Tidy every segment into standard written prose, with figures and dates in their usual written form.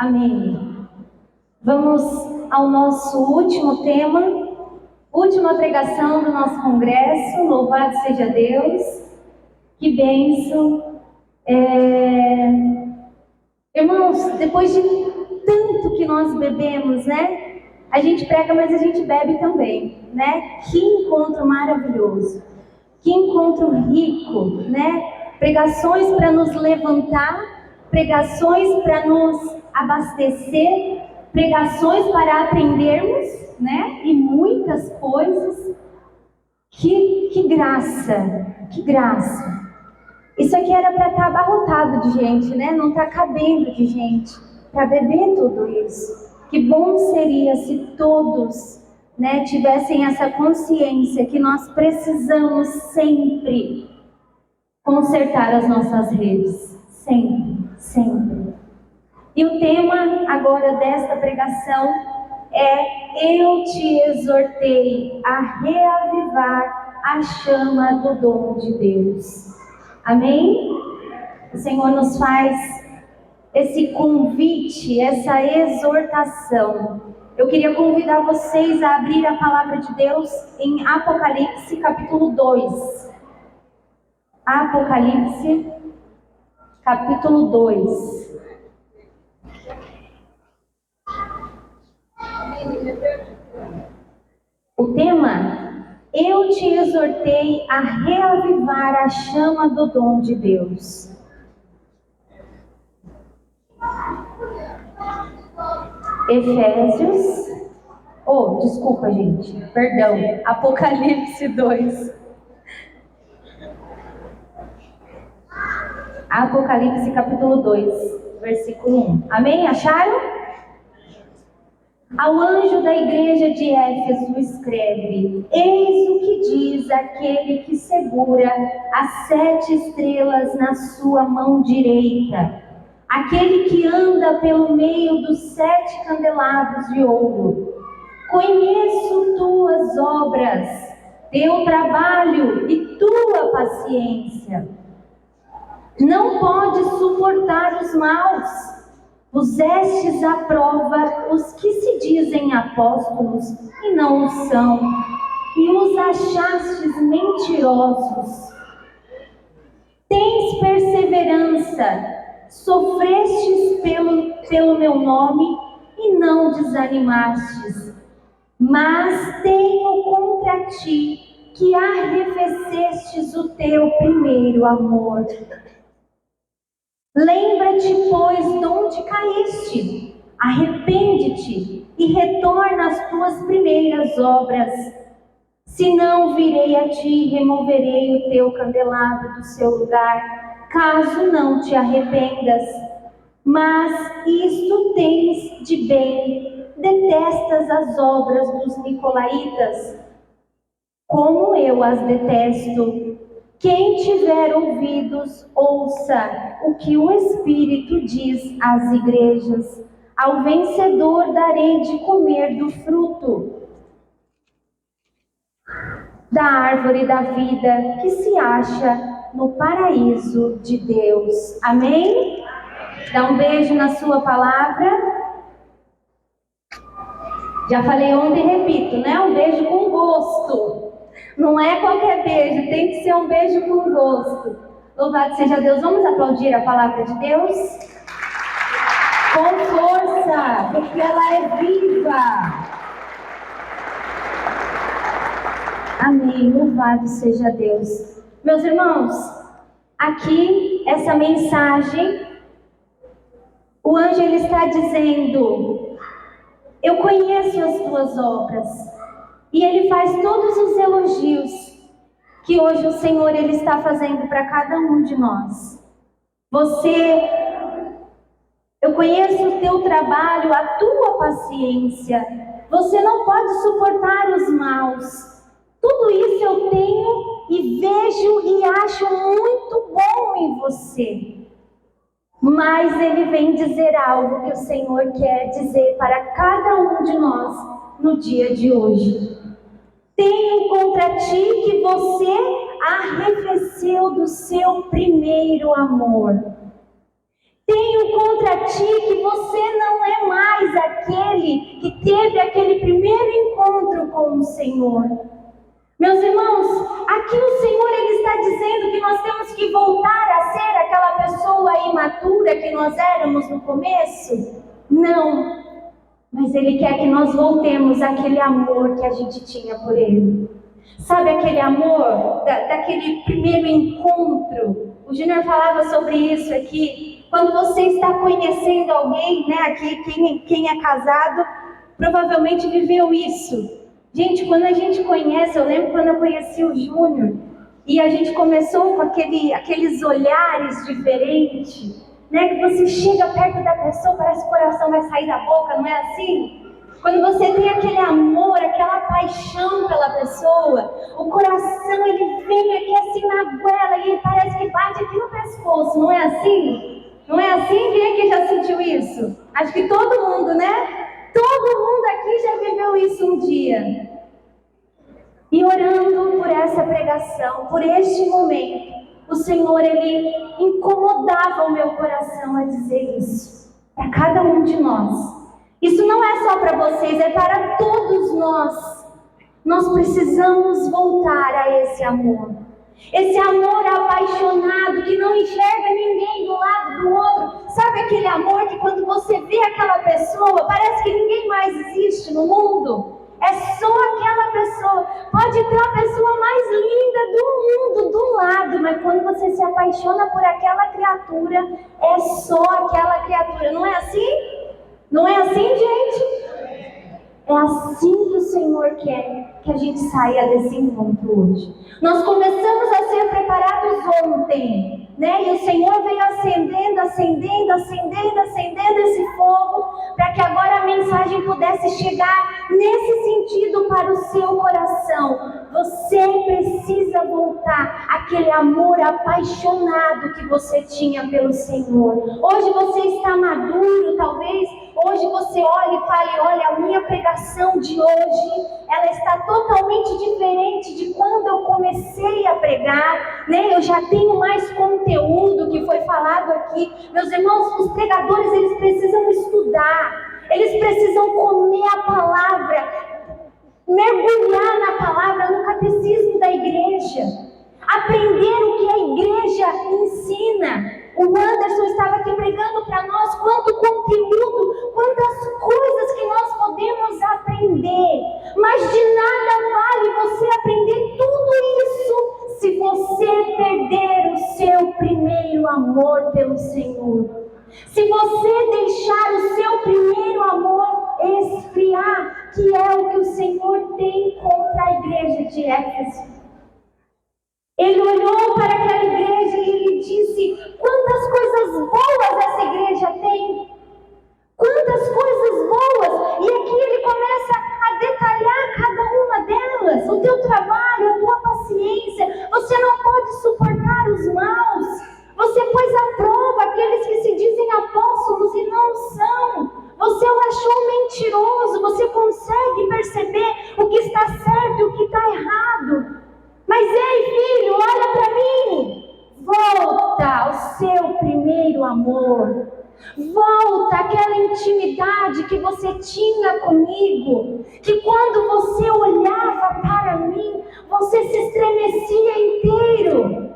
Amém. Vamos ao nosso último tema, última pregação do nosso congresso. Louvado seja Deus. Que bênção. Irmãos, depois de tanto que nós bebemos, né? A gente prega, mas a gente bebe também, né? Que encontro maravilhoso. Que encontro rico, né? Pregações para nos levantar, pregações para nos abastecer, pregações para aprendermos, né? E muitas coisas. Que graça, que graça. Isso aqui era para estar abarrotado de gente, né? Não está cabendo de gente para beber tudo isso. Que bom seria se todos, né, tivessem essa consciência que nós precisamos sempre consertar as nossas redes. Sempre, sempre. E o tema agora desta pregação é: eu te exortei a reavivar a chama do dom de Deus. Amém? O Senhor nos faz esse convite, essa exortação. Eu queria convidar vocês a abrir a palavra de Deus em Apocalipse capítulo 2. Apocalipse capítulo 2. O tema: eu te exortei a reavivar a chama do dom de Deus. Efésios, desculpa gente, perdão, Apocalipse 2. Apocalipse capítulo 2, versículo 1. Amém? Acharam? Ao anjo da igreja de Éfeso escreve: eis o que diz aquele que segura as 7 estrelas na sua mão direita, aquele que anda pelo meio dos 7 candelabros de ouro. Conheço tuas obras, teu trabalho e tua paciência. Não podes suportar os maus. Pusestes à prova os que se dizem apóstolos e não o são, e os achastes mentirosos. Tens perseverança, sofrestes pelo meu nome e não desanimastes. Mas tenho contra ti que arrefecestes o teu primeiro amor. Lembra-te, pois, de onde caíste, arrepende-te e retorna às tuas primeiras obras. Senão virei a ti e removerei o teu candelabro do seu lugar, caso não te arrependas. Mas isto tens de bem: detestas as obras dos nicolaítas, como eu as detesto. Quem tiver ouvidos, ouça o que o Espírito diz às igrejas. Ao vencedor darei de comer do fruto da árvore da vida que se acha no paraíso de Deus. Amém? Dá um beijo na sua palavra. Já falei ontem e repito, né? Um beijo com gosto. Não é qualquer beijo, tem que ser um beijo com gosto. Louvado seja Deus. Vamos aplaudir a palavra de Deus? Com força, porque ela é viva. Amém. Louvado seja Deus. Meus irmãos, aqui, essa mensagem, o anjo ele está dizendo: eu conheço as tuas obras. E ele faz todos os elogios que hoje o Senhor ele está fazendo para cada um de nós. Eu conheço o teu trabalho, a tua paciência. Você não pode suportar os maus. Tudo isso eu tenho e vejo e acho muito bom em você. Mas ele vem dizer algo que o Senhor quer dizer para cada um de nós no dia de hoje. Tenho contra ti que você arrefeceu do seu primeiro amor. Tenho contra ti que você não é mais aquele que teve aquele primeiro encontro com o Senhor. Meus irmãos, aqui o Senhor ele está dizendo que nós temos que voltar a ser aquela pessoa imatura que nós éramos no começo? Não, mas Ele quer que nós voltemos àquele amor que a gente tinha por Ele. Sabe aquele amor daquele primeiro encontro? O Júnior falava sobre isso aqui. Quando você está conhecendo alguém, né? Aqui quem é casado provavelmente viveu isso. Gente, quando a gente conhece, eu lembro quando eu conheci o Júnior, e a gente começou com aqueles olhares diferentes, né? Que você chega perto da pessoa, parece que o coração vai sair da boca, não é assim? Quando você tem aquele amor, aquela paixão pela pessoa, o coração ele vem aqui assim na goela e ele parece que bate aqui no pescoço, não é assim? Não é assim? Quem aqui já sentiu isso? Acho que todo mundo, né? Todo mundo aqui já viveu isso um dia. E orando por essa pregação, por este momento, o Senhor, Ele incomodava o meu coração a dizer isso. Para cada um de nós. Isso não é só para vocês, é para todos nós. Nós precisamos voltar a esse amor. Esse amor apaixonado que não enxerga ninguém do lado do outro. Sabe aquele amor que quando você vê aquela pessoa, parece que ninguém mais existe no mundo? É só aquela pessoa. Pode ter a pessoa mais linda do mundo do lado, mas quando você se apaixona por aquela criatura, é só aquela criatura. Não é assim? Não é assim, gente? É assim que o Senhor quer que a gente saia desse encontro hoje. Nós começamos a ser preparados ontem, né? E o Senhor veio acendendo esse fogo, para que agora a mensagem pudesse chegar nesse sentido para o seu coração. Você precisa voltar àquele amor apaixonado que você tinha pelo Senhor. Hoje você está maduro, talvez. Hoje você olha e fale, olha, a minha pregação de hoje, ela está totalmente diferente de quando eu comecei a pregar, né? Eu já tenho mais conteúdo que foi falado aqui. Meus irmãos, os pregadores, eles precisam estudar, eles precisam comer a palavra, mergulhar na palavra, no catecismo da igreja, aprender o que a igreja ensina. O Anderson estava aqui pregando para nós quanto conteúdo, quantas coisas que nós podemos aprender. Mas de nada vale você aprender tudo isso se você perder o seu primeiro amor pelo Senhor. Se você deixar o seu primeiro amor esfriar, que é o que o Senhor tem contra a igreja de Éfeso. Ele olhou para aquela igreja e ele disse, quantas coisas boas essa igreja tem. Quantas coisas boas. E aqui ele começa a detalhar cada uma delas. O teu trabalho, a tua paciência. Você não pode suportar os maus. Você pôs à prova aqueles que se dizem apóstolos e não são. Você o achou mentiroso. Você consegue perceber o que está certo e o que está errado. Mas ei, filho, olha para mim. Volta ao seu primeiro amor. Volta àquela intimidade que você tinha comigo. Que quando você olhava para mim, você se estremecia inteiro.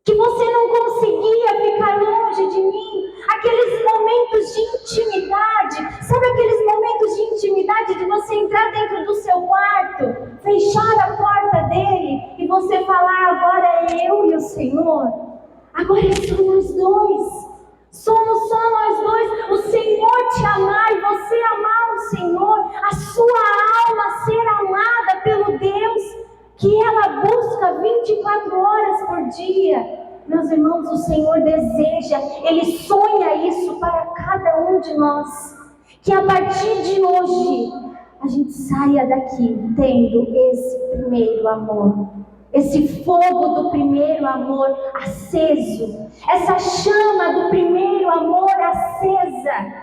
Que você não conseguia ficar longe de mim. Aqueles momentos de intimidade. Sabe aqueles momentos de intimidade de você entrar dentro do seu quarto, fechar a porta dele e você falar, agora é eu e o Senhor. Agora é só nós dois. Somos só nós dois. O Senhor te amar e você amar o Senhor. A sua alma ser amada pelo Deus que ela busca 24 horas por dia. Meus irmãos, o Senhor deseja, Ele sonha isso para cada um de nós. Que a partir de hoje, a gente saia daqui tendo esse primeiro amor. Esse fogo do primeiro amor aceso. Essa chama do primeiro amor acesa.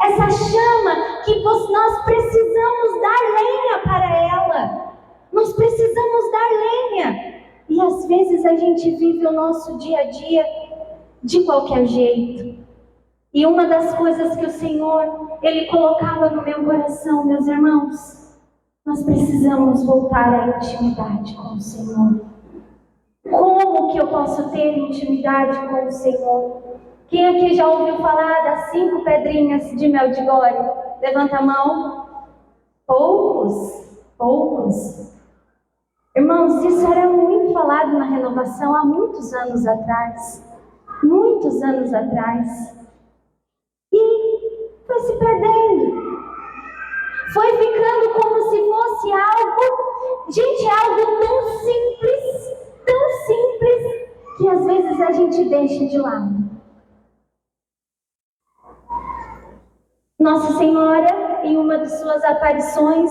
Essa chama que nós precisamos dar lenha para ela. Nós precisamos dar lenha. E às vezes a gente vive o nosso dia a dia de qualquer jeito. E uma das coisas que o Senhor, Ele colocava no meu coração, meus irmãos, nós precisamos voltar à intimidade com o Senhor. Como que eu posso ter intimidade com o Senhor? Quem aqui já ouviu falar das 5 pedrinhas de mel de gólio? Levanta a mão. Poucos. Irmãos, isso era muito falado na renovação há muitos anos atrás. Muitos anos atrás. E foi se perdendo. Foi ficando como se fosse algo, gente, algo tão simples, que às vezes a gente deixa de lado. Nossa Senhora, em uma de suas aparições,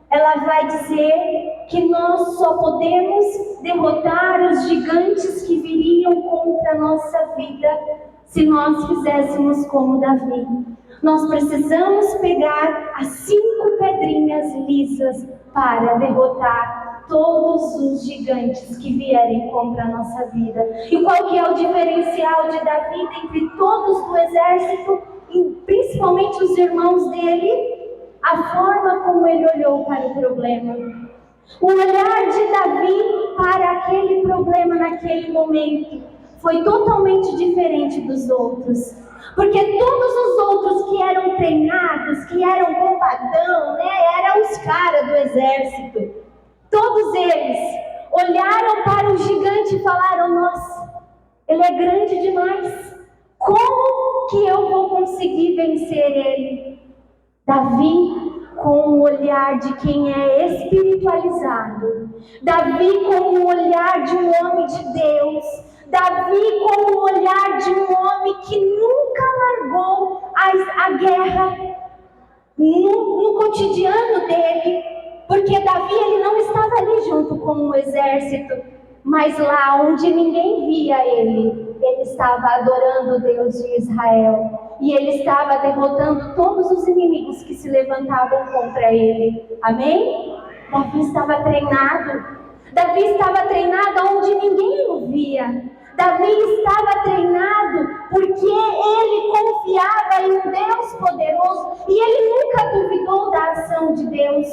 ela vai dizer que nós só podemos derrotar os gigantes que viriam contra a nossa vida se nós fizéssemos como Davi. Nós precisamos pegar as 5 pedrinhas lisas para derrotar todos os gigantes que vierem contra a nossa vida. E qual que é o diferencial de Davi entre todos do exército, e principalmente os irmãos dele? A forma como ele olhou para o problema. O olhar de Davi para aquele problema naquele momento foi totalmente diferente dos outros. Porque todos os outros que eram treinados, que eram bombadão, eram os caras do exército. Todos eles olharam para o gigante e falaram: nossa, ele é grande demais. Como que eu vou conseguir vencer ele? Davi, com o olhar de quem é espiritualizado. Davi, com o olhar de um homem de Deus. Davi, com o olhar de um homem que nunca largou a guerra no cotidiano dele. Porque Davi, ele não estava ali junto com o exército, mas lá onde ninguém via ele estava adorando o Deus de Israel. E ele estava derrotando todos os inimigos que se levantavam contra ele. Amém? Davi estava treinado. Davi estava treinado onde ninguém o via. Davi estava treinado porque ele confiava em um Deus poderoso. E ele nunca duvidou da ação de Deus.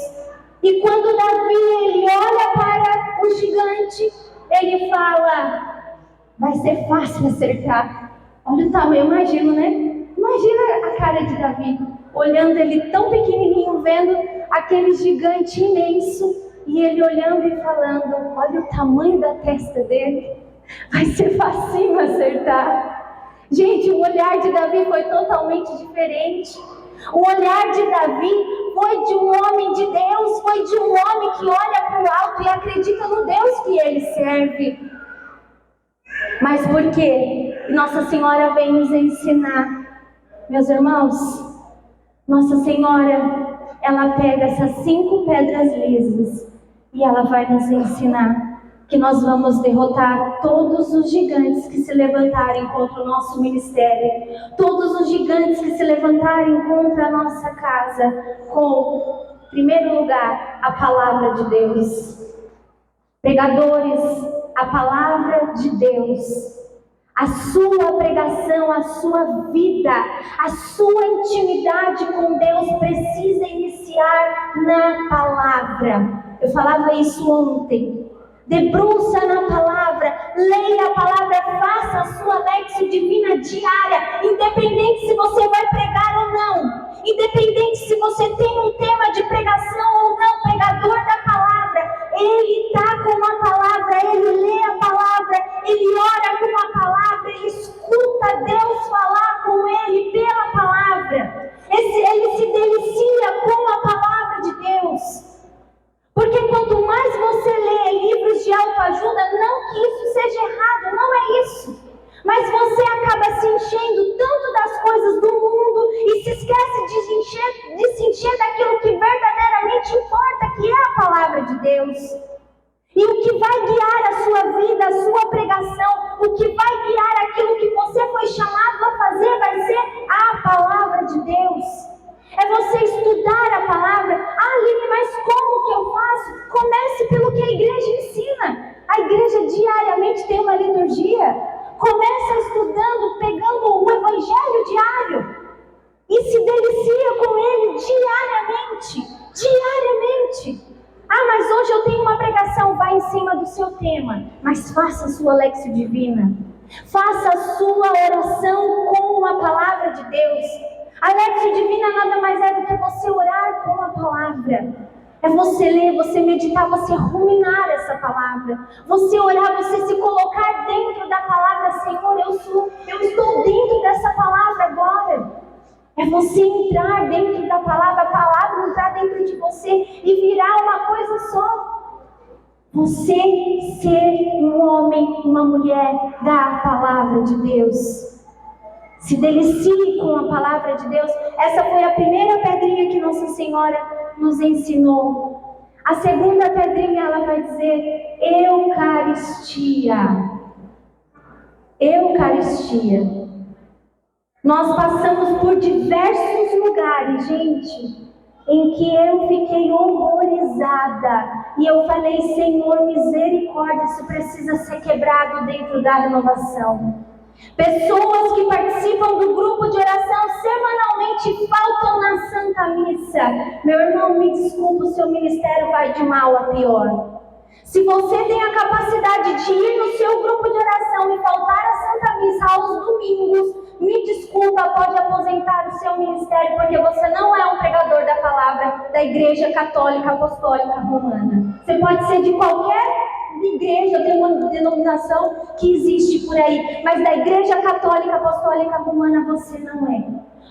E quando Davi ele olha para o gigante, ele fala: vai ser fácil acertar. Olha o tamanho, eu imagino, né? Imagina a cara de Davi, olhando ele tão pequenininho, vendo aquele gigante imenso, e ele olhando e falando: olha o tamanho da testa dele, vai ser facinho acertar. Gente, o olhar de Davi foi totalmente diferente. O olhar de Davi foi de um homem de Deus, foi de um homem que olha para o alto e acredita no Deus que ele serve. Mas por quê? Nossa Senhora vem nos ensinar. Meus irmãos, Nossa Senhora, ela pega essas 5 pedras lisas e ela vai nos ensinar que nós vamos derrotar todos os gigantes que se levantarem contra o nosso ministério, todos os gigantes que se levantarem contra a nossa casa, com, em primeiro lugar, a palavra de Deus. Pregadores, a palavra de Deus. A sua pregação, a sua vida, a sua intimidade com Deus precisa iniciar na palavra. Eu falava isso ontem. Debruça na palavra, leia a palavra, faça a sua lexio divina diária, independente se você vai pregar ou não, independente se você tem um tema de pregação ou não, pregador da palavra, ele está com a palavra, ele lê a palavra, ele ora com a palavra, ele escuta Deus falar com ele pela palavra, ele se delicia com a palavra de Deus. Porque quanto mais você lê livros de autoajuda, não que isso seja errado, não é isso. Mas você acaba se enchendo tanto das coisas do mundo e se esquece de se encher daquilo que verdadeiramente importa, que é a palavra de Deus. E o que vai guiar a sua vida, a sua pregação, o que vai guiar aquilo que você foi chamado a fazer, vai ser a palavra de Deus. É você estudar a palavra. Ah, Aline, mas como que eu faço? Comece pelo que a igreja ensina. A igreja diariamente tem uma liturgia. Começa estudando, pegando o evangelho diário e se delicia com ele diariamente. Ah, mas hoje eu tenho uma pregação. Vai em cima do seu tema, mas faça a sua lexio divina. Faça a sua oração com a palavra de Deus. A lexio divina nada mais é do que você orar com a palavra. É você ler, você meditar, você ruminar essa palavra. Você orar, você se colocar dentro da palavra. Senhor, eu estou dentro dessa palavra agora. É você entrar dentro da palavra, a palavra entrar dentro de você e virar uma coisa só. Você ser um homem, uma mulher da palavra de Deus. Se delicie com a palavra de Deus. Essa foi a primeira pedrinha que Nossa Senhora nos ensinou. A segunda pedrinha, ela vai dizer Eucaristia. Eucaristia. Nós passamos por diversos lugares, gente, em que eu fiquei horrorizada. E eu falei, Senhor, misericórdia, isso precisa ser quebrado dentro da renovação. Pessoas que participam do grupo de oração semanalmente faltam na Santa Missa. Meu irmão, me desculpa, o seu ministério vai de mal a pior. Se você tem a capacidade de ir no seu grupo de oração e faltar a Santa Missa aos domingos, me desculpa, pode aposentar o seu ministério, porque você não é um pregador da palavra da Igreja Católica Apostólica Romana. Você pode ser de qualquer igreja, tem uma denominação que existe por aí, mas da Igreja Católica Apostólica Romana você não é.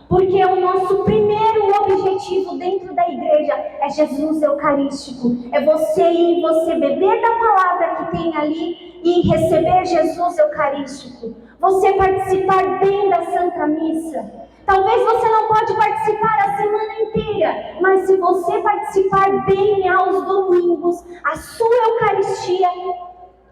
Porque o nosso primeiro objetivo dentro da igreja é Jesus Eucarístico. É você ir, você beber da palavra que tem ali e receber Jesus Eucarístico. Você participar bem da Santa Missa. Talvez você não pode participar a semana inteira, mas se você participar bem aos domingos, a sua Eucaristia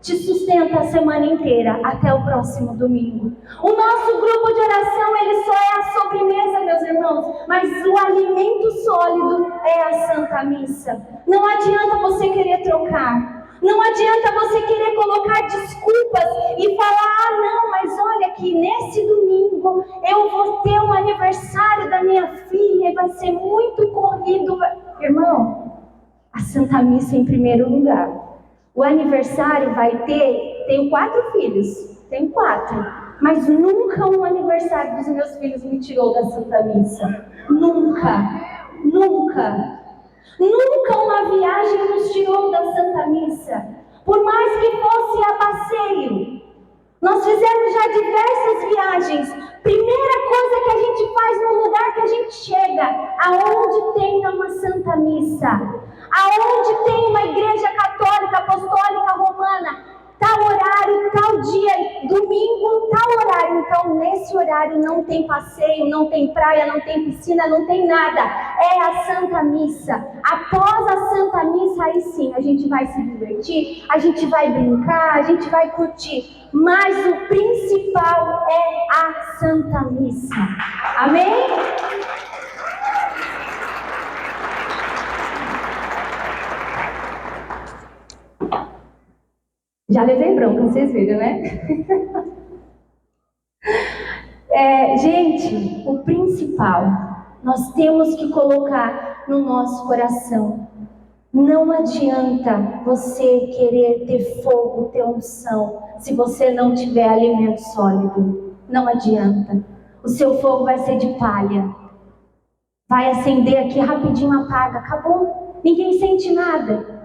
te sustenta a semana inteira, até o próximo domingo. O nosso grupo de oração, ele só é a sobremesa, meus irmãos, mas o alimento sólido é a Santa Missa. Não adianta você querer trocar. Não adianta você querer colocar desculpas e falar, não, mas olha que nesse domingo eu vou ter um aniversário da minha filha e vai ser muito corrido. Irmão, a Santa Missa em primeiro lugar. O aniversário vai ter, tenho 4 filhos, mas nunca um aniversário dos meus filhos me tirou da Santa Missa. Nunca uma viagem nos tirou da Santa Missa. Por mais que fosse a passeio, nós fizemos já diversas viagens. Primeira coisa que a gente faz no lugar que a gente chega, aonde tem uma Santa Missa, aonde tem uma igreja católica, apostólica, romana, tal horário, tal dia, domingo, tal horário. Então, nesse horário não tem passeio, não tem praia, não tem piscina, não tem nada. É a Santa Missa. Após a Santa Missa, aí sim, a gente vai se divertir, a gente vai brincar, a gente vai curtir. Mas o principal é a Santa Missa. Amém? Já levei bronca, vocês viram, né? Gente, o principal, nós temos que colocar no nosso coração. Não adianta você querer ter fogo, ter unção, se você não tiver alimento sólido. Não adianta. O seu fogo vai ser de palha. Vai acender aqui rapidinho, apaga, acabou. Ninguém sente nada.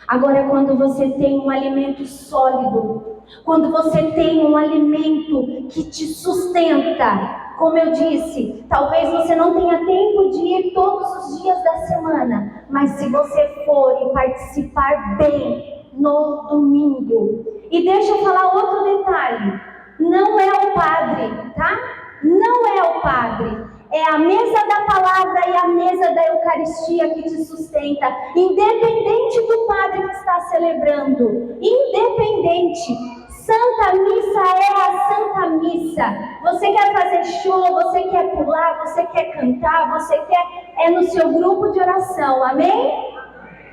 Agora, quando você tem um alimento sólido, quando você tem um alimento que te sustenta, como eu disse, talvez você não tenha tempo de ir todos os dias da semana, mas se você for e participar bem no domingo. E deixa eu falar outro detalhe, não é o padre, tá? Não é o padre. É a mesa da palavra e a mesa da Eucaristia que te sustenta, independente do padre que está celebrando, independente. Santa Missa é a Santa Missa. Você quer fazer show, você quer pular, você quer cantar, você quer, no seu grupo de oração, amém?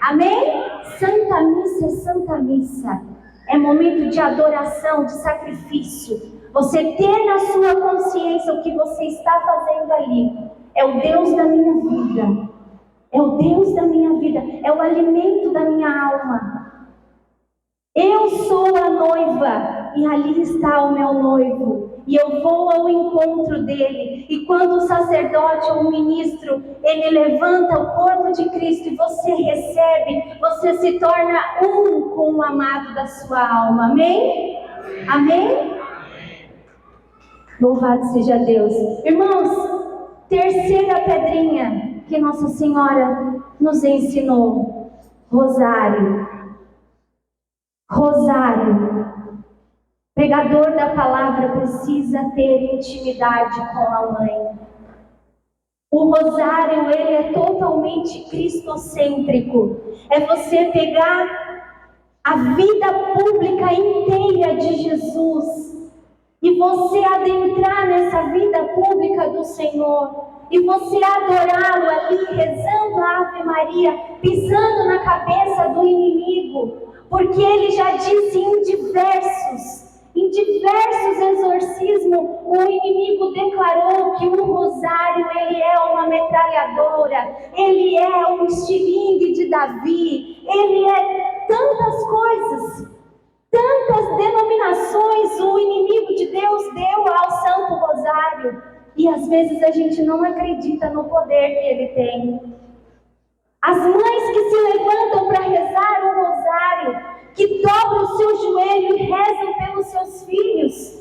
Amém? Santa Missa é Santa Missa. É momento de adoração, de sacrifício. Você ter na sua consciência o que você está fazendo ali. É o Deus da minha vida. É o Deus da minha vida. É o alimento da minha alma. Eu sou a noiva e ali está o meu noivo. E eu vou ao encontro dele. E quando o sacerdote ou o ministro, ele levanta o corpo de Cristo e você recebe, você se torna um com o amado da sua alma. Amém? Amém? Louvado seja Deus. Irmãos, terceira pedrinha que Nossa Senhora nos ensinou. Rosário. Rosário. Pregador da palavra precisa ter intimidade com a mãe. O rosário, ele é totalmente cristocêntrico. É você pegar a vida pública inteira de Jesus e você adentrar nessa vida pública do Senhor e você adorá-lo ali, rezando a Ave Maria, pisando na cabeça do inimigo, porque ele já disse em diversos exorcismos, o inimigo declarou que o rosário, ele é uma metralhadora, ele é um estilingue de Davi, ele é tantas coisas, tantas denominações o inimigo de Deus deu ao Santo Rosário, e às vezes a gente não acredita no poder que ele tem. As mães que se levantam para rezar o rosário, que dobram o seu joelho e rezam pelos seus filhos,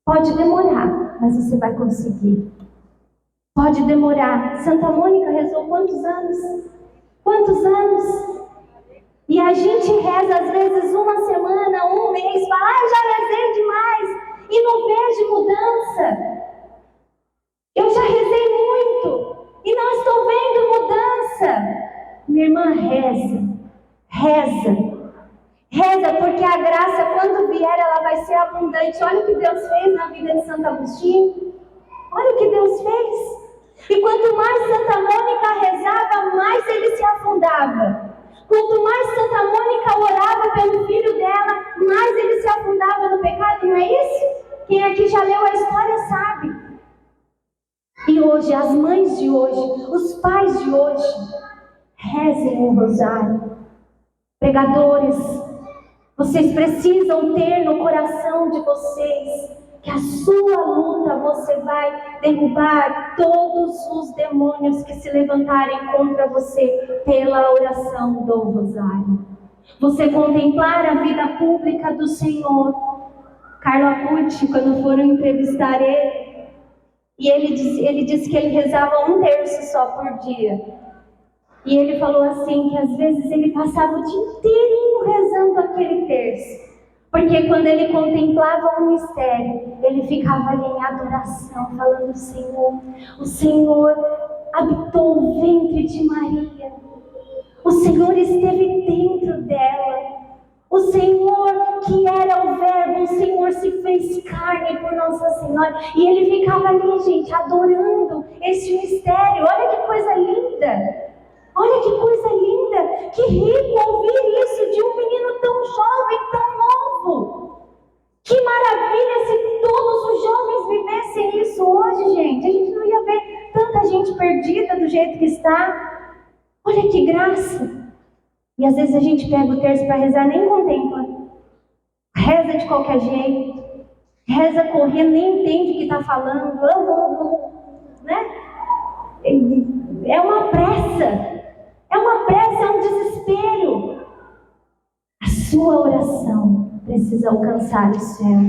pode demorar, mas você vai conseguir. Pode demorar. Santa Mônica rezou quantos anos? Quantos anos? E a gente reza às vezes uma semana, um mês, fala, eu já rezei demais e não vejo mudança. Eu já rezei muito e não estou vendo mudança. Minha irmã, reza, porque a graça, quando vier, ela vai ser abundante. Olha o que Deus fez na vida de Santo Agostinho. Olha o que Deus fez. E quanto mais Santa Mônica rezava, mais ele se afundava. Quanto mais Santa Mônica orava pelo filho dela, mais ele se afundava no pecado, não é isso? Quem aqui já leu a história sabe. E hoje, as mães de hoje, os pais de hoje, rezem o rosário. Pregadores, vocês precisam ter no coração de vocês que a sua luta você vai derrubar todos os demônios que se levantarem contra você pela oração do rosário. Você contemplar a vida pública do Senhor. Carlo Acuti, quando foram entrevistar ele, e ele disse que ele rezava 1/3 só por dia. E ele falou assim, que às vezes ele passava o dia inteirinho rezando aquele terço. Porque quando ele contemplava o mistério, ele ficava ali em adoração, falando, o Senhor habitou o ventre de Maria. O Senhor esteve dentro dela. O Senhor, que era o Verbo, o Senhor se fez carne por Nossa Senhora. E ele ficava ali, gente, adorando esse mistério. Olha que coisa linda! Olha que coisa linda! Que rico ouvir isso de um menino tão jovem, tão novo! Que maravilha se todos os jovens vivessem isso hoje, gente! A gente não ia ver tanta gente perdida do jeito que está. Olha que graça! E às vezes a gente pega o terço para rezar, nem contempla. Reza de qualquer jeito. Reza correndo, nem entende o que está falando. Né? É uma pressa. É uma pressa, é um desespero. A sua oração precisa alcançar o céu.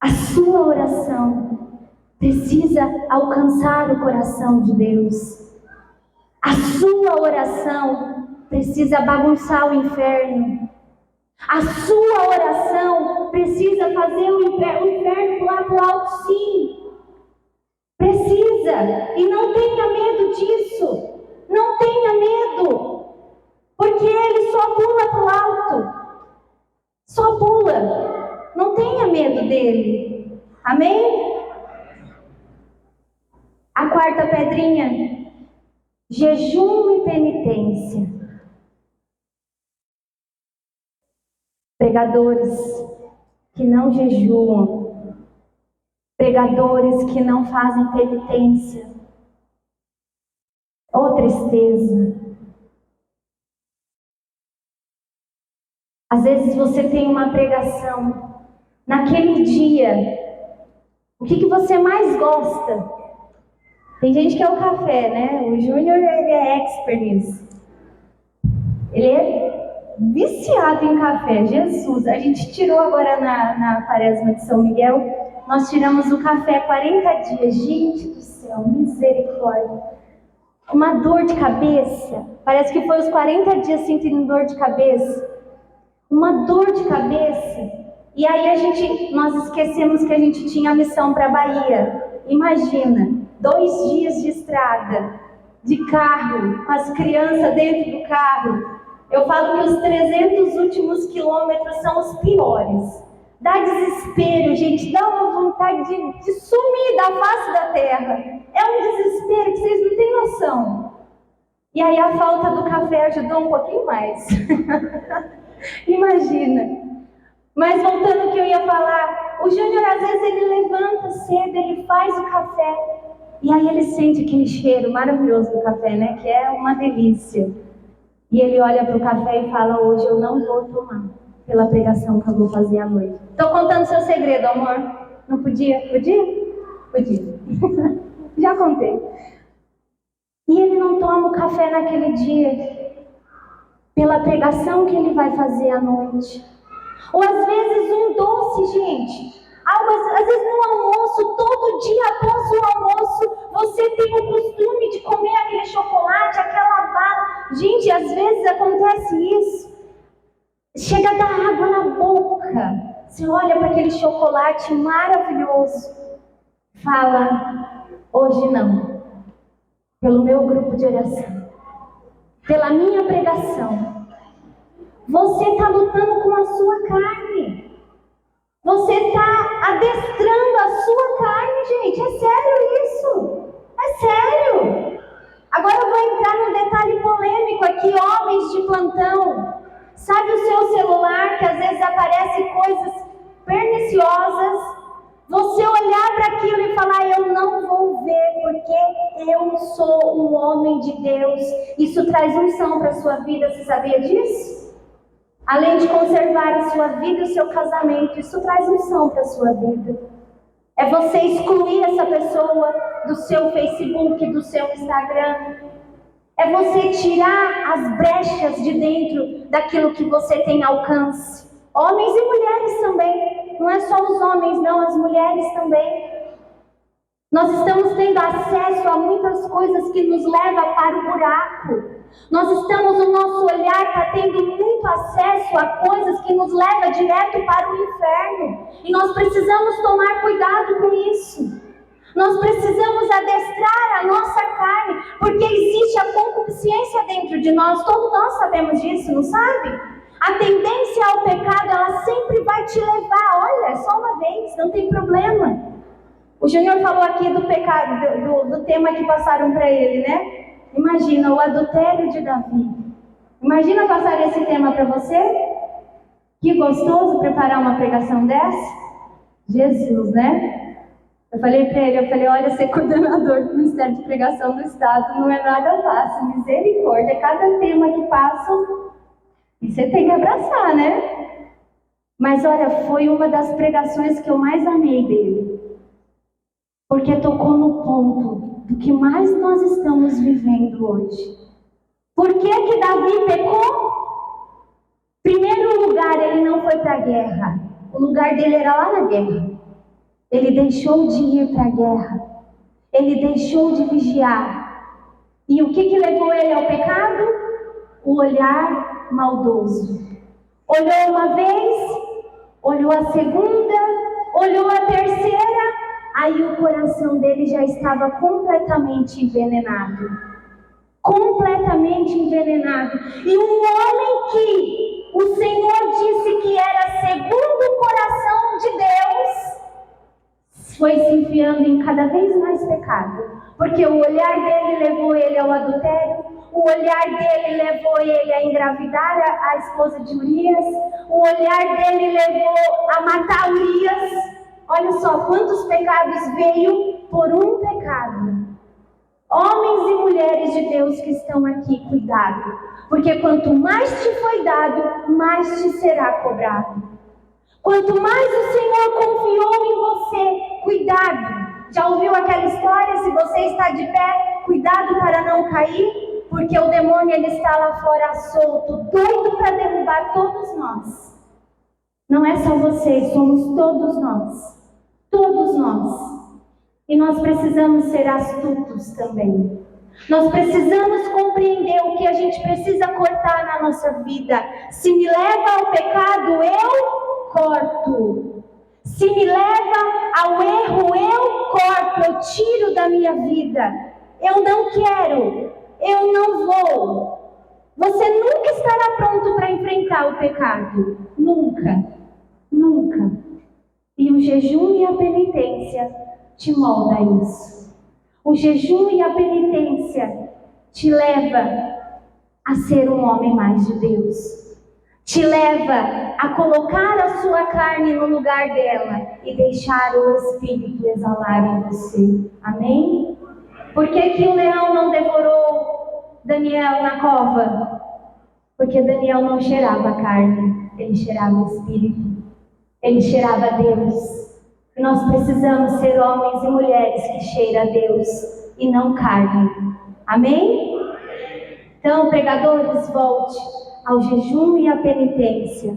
A sua oração precisa alcançar o coração de Deus. A sua oração precisa bagunçar o inferno. A sua oração precisa fazer o inferno pular para o alto, sim. Precisa. E não tenha medo disso. Não tenha medo. Porque ele só pula para o alto. Só pula. Não tenha medo dele. Amém? A quarta pedrinha. Jejum e penitência. pregadores que não jejuam, pregadores que não fazem penitência. Oh, tristeza! Às vezes você tem uma pregação, naquele dia, o que você mais gosta? Tem gente que é o café, né? O Júnior, ele é expert nisso. Ele é viciado em café, Jesus. A gente tirou agora na Quaresma de São Miguel, nós tiramos o café 40 dias. Gente do céu, misericórdia. Uma dor de cabeça. Parece que foi os 40 dias sentindo dor de cabeça. Uma dor de cabeça. E aí nós esquecemos que a gente tinha a missão para a Bahia. Imagina, 2 dias de estrada, de carro, com as crianças dentro do carro. Eu falo que os 300 últimos quilômetros são os piores. Dá desespero, gente, dá uma vontade de sumir da face da terra. É um desespero que vocês não têm noção. E aí a falta do café ajudou um pouquinho mais. Imagina. Mas voltando ao que eu ia falar, o Júnior às vezes ele levanta cedo, ele faz o café. E aí ele sente aquele cheiro maravilhoso do café, né? Que é uma delícia. E ele olha para o café e fala, hoje eu não vou tomar, pela pregação que eu vou fazer à noite. Estou contando seu segredo, amor. Não podia? Podia? Podia. Já contei. E ele não toma o café naquele dia, pela pregação que ele vai fazer à noite. Ou às vezes um doce, gente. Às vezes no almoço, todo dia após o almoço, você tem o costume de comer aquele chocolate, aquela bala. Gente, às vezes acontece isso. Chega a dar água na boca. Você olha para aquele chocolate maravilhoso. Fala, hoje não. Pelo meu grupo de oração. Pela minha pregação. Você está lutando com a sua carne. Você está adestrando a sua carne, gente. É sério isso? É sério. Agora eu vou entrar num detalhe polêmico aqui, homens de plantão. Sabe o seu celular que às vezes aparece coisas perniciosas? Você olhar para aquilo e falar, eu não vou ver, porque eu sou um homem de Deus. Isso traz unção para a sua vida, você sabia disso? Além de conservar a sua vida e o seu casamento, isso traz unção para a sua vida. É você excluir essa pessoa do seu Facebook, do seu Instagram. É você tirar as brechas de dentro daquilo que você tem alcance. Homens e mulheres também. Não é só os homens, não, as mulheres também. Nós estamos tendo acesso a muitas coisas que nos levam para o buraco. O nosso olhar está tendo muito acesso a coisas que nos levam direto para o inferno. E nós precisamos tomar cuidado com isso. Nós precisamos adestrar a nossa carne, porque existe a concupiscência dentro de nós. Todos nós sabemos disso, não sabe? A tendência ao pecado, ela sempre vai te levar. Olha, só uma vez, não tem problema. O Júnior falou aqui do pecado, do tema que passaram para ele, né? Imagina o adultério de Davi. Imagina passar esse tema para você? Que gostoso preparar uma pregação dessa. Jesus, né? Eu falei para ele, olha, ser coordenador do Ministério de Pregação do Estado não é nada fácil. Misericórdia, cada tema que passa, e você tem que abraçar, né? Mas olha, foi uma das pregações que eu mais amei dele. Porque tocou no ponto do que mais nós estamos vivendo hoje. Por que Davi pecou? Primeiro lugar, ele não foi para a guerra. O lugar dele era lá na guerra. Ele deixou de ir para a guerra. Ele deixou de vigiar. E o que levou ele ao pecado? O olhar maldoso. Olhou uma vez, olhou a segunda, olhou a terceira. Aí o coração dele já estava completamente envenenado. Completamente envenenado. E um homem que o Senhor disse que era segundo o coração de Deus, foi se enfiando em cada vez mais pecado. Porque o olhar dele levou ele ao adultério, o O olhar dele levou ele a engravidar a esposa de Urias. O olhar dele levou a matar Urias. Olha só quantos pecados veio por um pecado. Homens e mulheres de Deus que estão aqui, cuidado. Porque quanto mais te foi dado, mais te será cobrado. Quanto mais o Senhor confiou em você, cuidado. Já ouviu aquela história? Se você está de pé, cuidado para não cair, porque o demônio ele está lá fora solto, doido para derrubar todos nós. Não é só você, somos todos nós. Todos nós. E nós precisamos ser astutos também. Nós precisamos compreender o que a gente precisa cortar na nossa vida. Se me leva ao pecado, eu corto. Se me leva ao erro, eu corto, eu tiro da minha vida. Eu não quero, eu não vou. Você nunca estará pronto para enfrentar o pecado. Nunca, nunca. E o jejum e a penitência te molda a isso. O jejum e a penitência te leva a ser um homem mais de Deus. Te leva a colocar a sua carne no lugar dela e deixar o Espírito exalar em você. Amém? Por que o leão não devorou Daniel na cova? Porque Daniel não cheirava a carne, ele cheirava o Espírito. Ele cheirava a Deus. E nós precisamos ser homens e mulheres que cheiram a Deus e não carne. Amém? Então, pregadores, volte ao jejum e à penitência.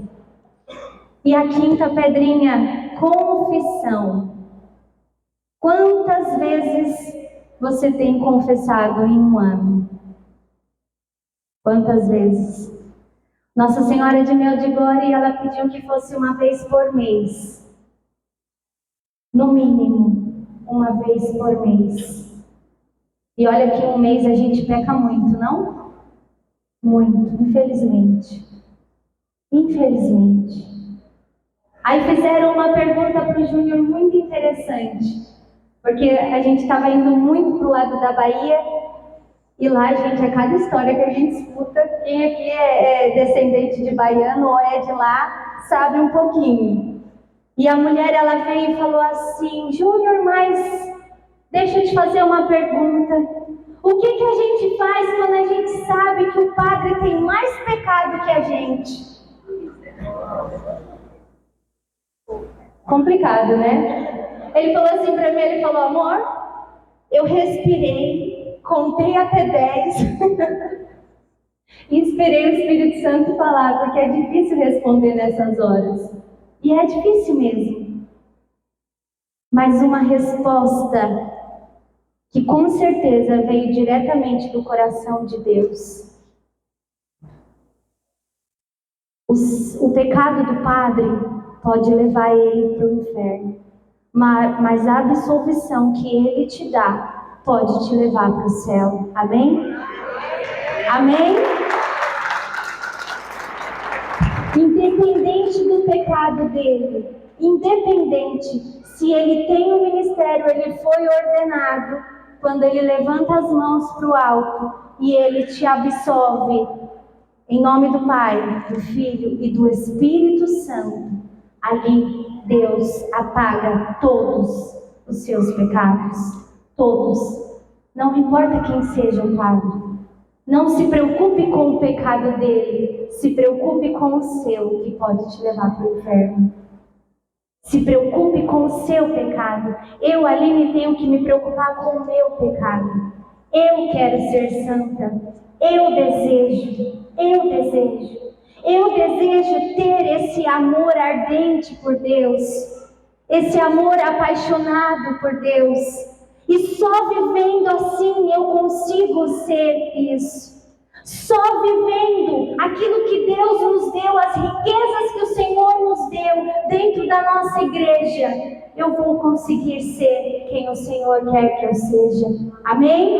E a quinta pedrinha, confissão. Quantas vezes você tem confessado em um ano? Quantas vezes? Nossa Senhora de Medjugorje, ela pediu que fosse uma vez por mês. No mínimo, uma vez por mês. E olha que um mês a gente peca muito, não? Muito, infelizmente. Infelizmente. Aí fizeram uma pergunta para o Júnior muito interessante. Porque a gente estava indo muito para o lado da Bahia. E lá, gente, a cada história que a gente escuta, quem aqui é descendente de baiano ou é de lá, sabe um pouquinho. E a mulher, ela veio e falou assim: Júnior, mas deixa eu te fazer uma pergunta. O que a gente faz quando a gente sabe que o padre tem mais pecado que a gente? Complicado, né? Ele falou assim para mim, ele falou: amor, eu respirei, contei até 10 e esperei o Espírito Santo falar, porque é difícil responder nessas horas. E é difícil mesmo. Mas uma resposta que com certeza veio diretamente do coração de Deus. O pecado do padre pode levar ele para o inferno, mas a absolvição que ele te dá pode te levar para o céu. Amém? Amém? Independente do pecado dele, independente se ele tem um ministério, ele foi ordenado, quando ele levanta as mãos para o alto e ele te absolve, em nome do Pai, do Filho e do Espírito Santo, ali Deus apaga todos os seus pecados, todos. Não importa quem seja o padre. Não se preocupe com o pecado dele, se preocupe com o seu, que pode te levar para o inferno. Se preocupe com o seu pecado. Eu, Aline, tenho que me preocupar com o meu pecado. Eu quero ser santa. Eu desejo ter esse amor ardente por Deus, esse amor apaixonado por Deus. E só vivendo assim eu consigo ser isso. Só vivendo aquilo que Deus nos deu, as riquezas que o Senhor nos deu dentro da nossa igreja, eu vou conseguir ser quem o Senhor quer que eu seja. Amém?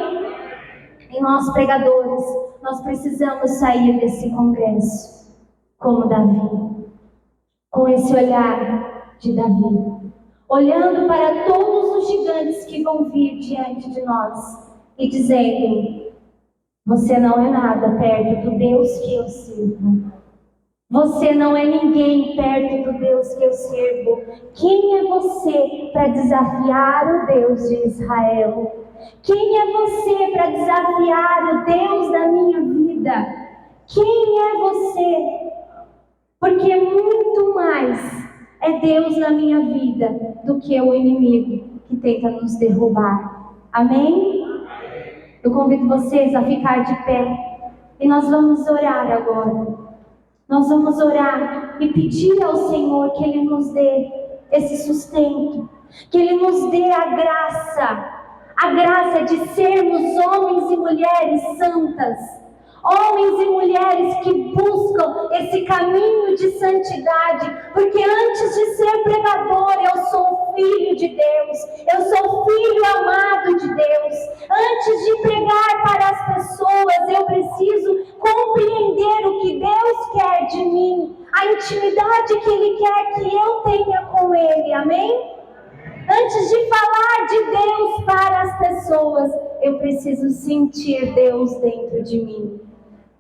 E nós, pregadores, nós precisamos sair desse congresso como Davi, com esse olhar de Davi, olhando para todos os gigantes que vão vir diante de nós e dizendo: Você não é nada perto do Deus que eu sirvo. Você não é ninguém perto do Deus que eu sirvo. Quem é você para desafiar o Deus de Israel? Quem é você para desafiar o Deus da minha vida? Quem é você? Porque muito mais é Deus na minha vida do que o inimigo que tenta nos derrubar. Amém? Eu convido vocês a ficar de pé e nós vamos orar agora. Nós vamos orar e pedir ao Senhor que Ele nos dê esse sustento, que Ele nos dê a graça de sermos homens e mulheres santas, homens e mulheres que buscam esse caminho de santidade, porque antes de ser pregador, eu sou filho de Deus, eu sou filho amado de Deus. Antes de pregar para as pessoas, eu preciso compreender o que Deus quer de mim, a intimidade que Ele quer que eu tenha com Ele, amém? Antes de falar de Deus para as pessoas, eu preciso sentir Deus dentro de mim.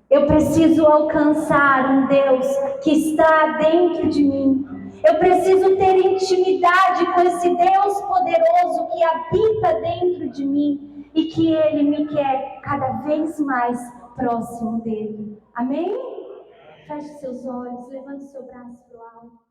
Eu preciso alcançar um Deus que está dentro de mim. Eu preciso ter intimidade com esse Deus poderoso que habita dentro de mim e que Ele me quer cada vez mais próximo dele. Amém? Feche seus olhos, levante seu braço para o alto.